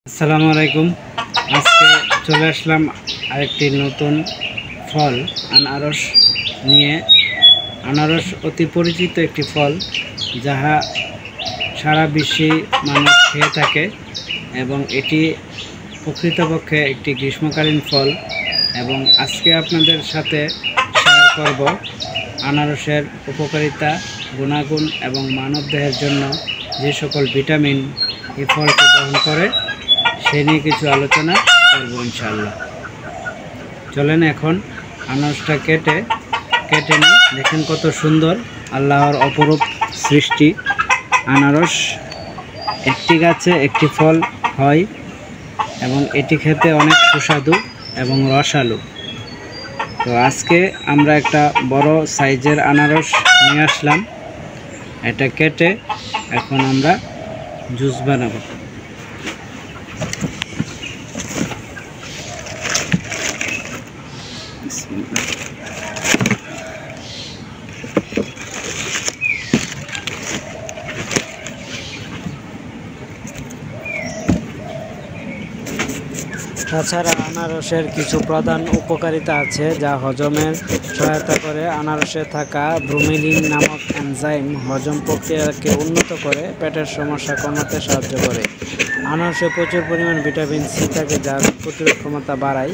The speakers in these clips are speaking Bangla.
আসসালামু আলাইকুম। আজকে চলে আসলাম আরেকটি নতুন ফল আনারস নিয়ে। আনারস অতি পরিচিত একটি ফল, যাহা সারা বিশ্বে মানুষ খেয়ে থাকে এবং এটি প্রকৃতপক্ষে একটি গ্রীষ্মকালীন ফল। এবং আজকে আপনাদের সাথে শেয়ার করব আনারসের উপকারিতা, গুণাগুণ এবং মানবদেহের জন্য যে সকল ভিটামিন এই ফলটি বহন করে সে নিয়ে কিছু আলোচনা করব ইনশাআল্লাহ। চলেন এখন আনারসটা কেটে নিই। দেখেন কত সুন্দর, আল্লাহর অপরূপ সৃষ্টি। আনারস একটি গাছে একটি ফল হয় এবং এটি খেতে অনেক সুস্বাদু এবং রসালো। তো আজকে আমরা একটা বড় সাইজের আনারস নিয়ে আসলাম। এটা কেটে এখন আমরা জুস বানাবো। তাছাড়া আনারসের কিছু প্রধান উপকারিতা আছে যা হজমের সহায়তা করে। আনারসে থাকা ব্রোমেলিন নামক এনজাইম হজম প্রক্রিয়াকে উন্নত করে, পেটের সমস্যা কমাতে সাহায্য করে। আনারসে প্রচুর পরিমাণ ভিটামিন সি থাকে যা রোগ প্রতিরোধ ক্ষমতা বাড়ায়।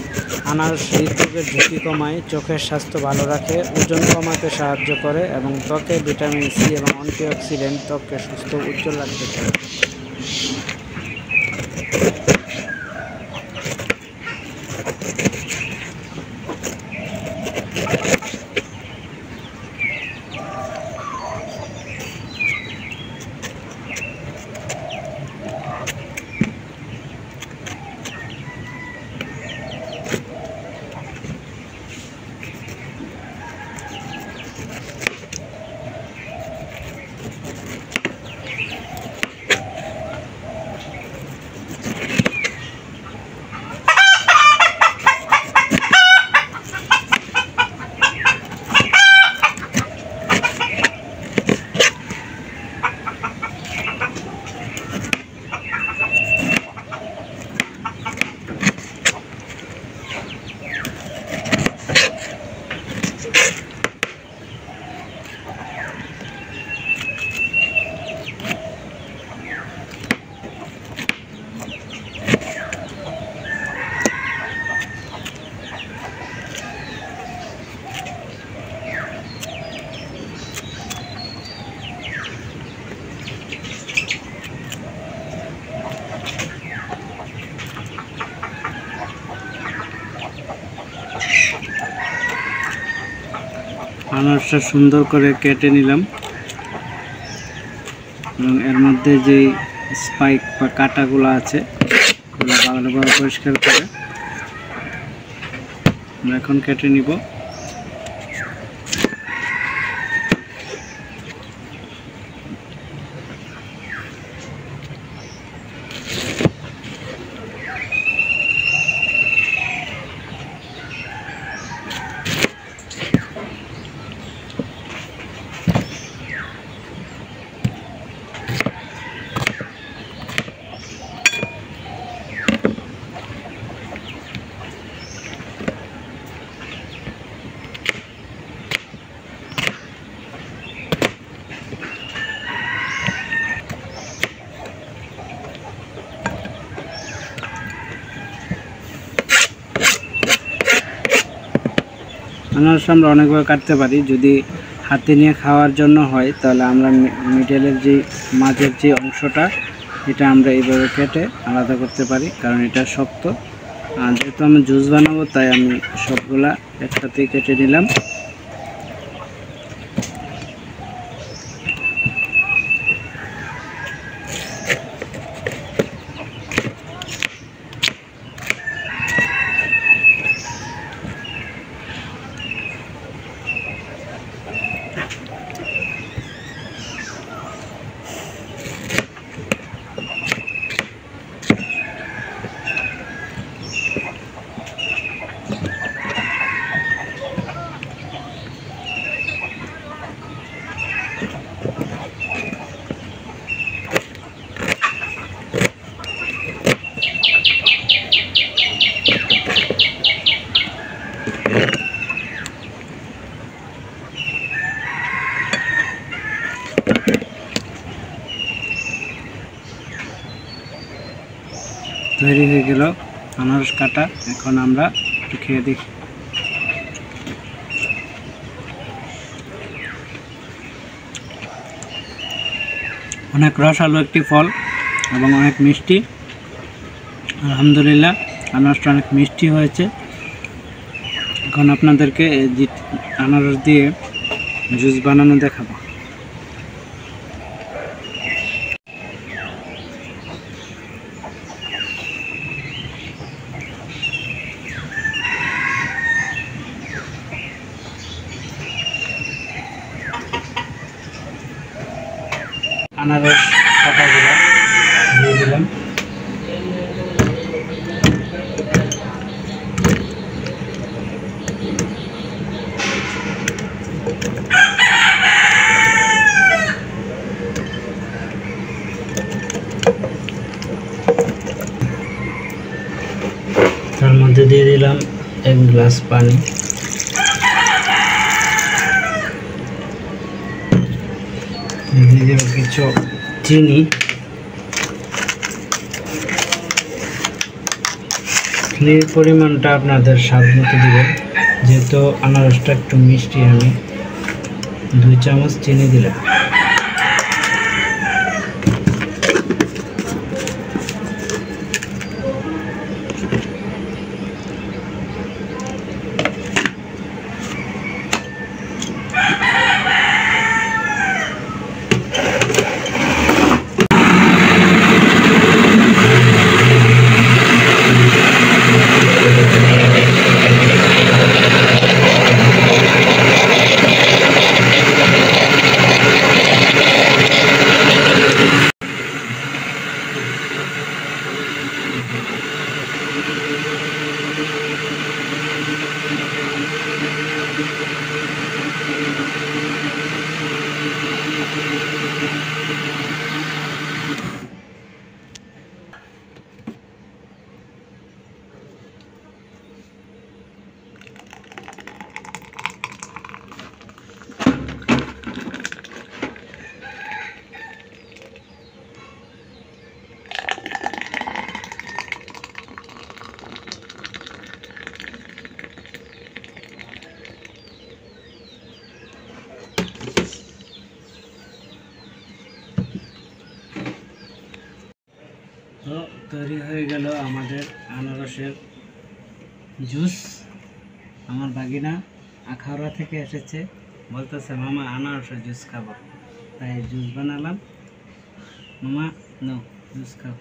আনারস হৃদরোগের ঝুঁকি কমায়, চোখের স্বাস্থ্য ভালো রাখে, ওজন কমাতে সাহায্য করে এবং ত্বকে ভিটামিন সি এবং অ্যান্টিঅক্সিডেন্ট ত্বককে সুস্থ উজ্জ্বল রাখতে পারে। আনারসটা সুন্দর করে কেটে নিলাম এবং এর মধ্যে যে স্পাইক বা কাঁটাগুলো আছে ওগুলো ভালোভাবে পরিষ্কার করে আমরা এখন কেটে নিব। আনারস আমরা অনেকভাবে কাটতে পারি। যদি হাতে নিয়ে খাওয়ার জন্য হয় তাহলে আমরা মিডলের যে মাঝের যে অংশটা এটা আমরা এইভাবে কেটে আলাদা করতে পারি, কারণ এটা শক্ত। যেহেতু আমি জুস বানাবো তাই আমি সবগুলা একসাথেই কেটে নিলাম। তৈরি হয়ে গেল আনারস কাটা। এখন আমরা একটু খেয়ে দেখি। অনেক রসালো একটি ফল এবং অনেক মিষ্টি। আলহামদুলিল্লাহ, আনারসটা অনেক মিষ্টি হয়েছে। এখন আপনাদেরকে আনারস দিয়ে জুস বানানো দেখাবো। আনারস কাটাগুলো দিয়ে দিলাম। তার মধ্যে দিয়ে দিলাম 1 গ্লাস পানি। দিয়ে দেব কিছু চিনি। চিনির পরিমাণটা আপনাদের স্বাদ মতো দিবেন। যেহেতু আনারসটা একটু মিষ্টি, আমি 2 চামচ চিনি দিলাম। তো তৈরি হয়ে গেল আমাদের আনারসের জুস। আমার ভাগিনা আখাউড়া থেকে এসেছে, বলতেছে মামা আনারসের জুস খাবো, তাই জুস বানালাম। মামা নাও জুস খাও।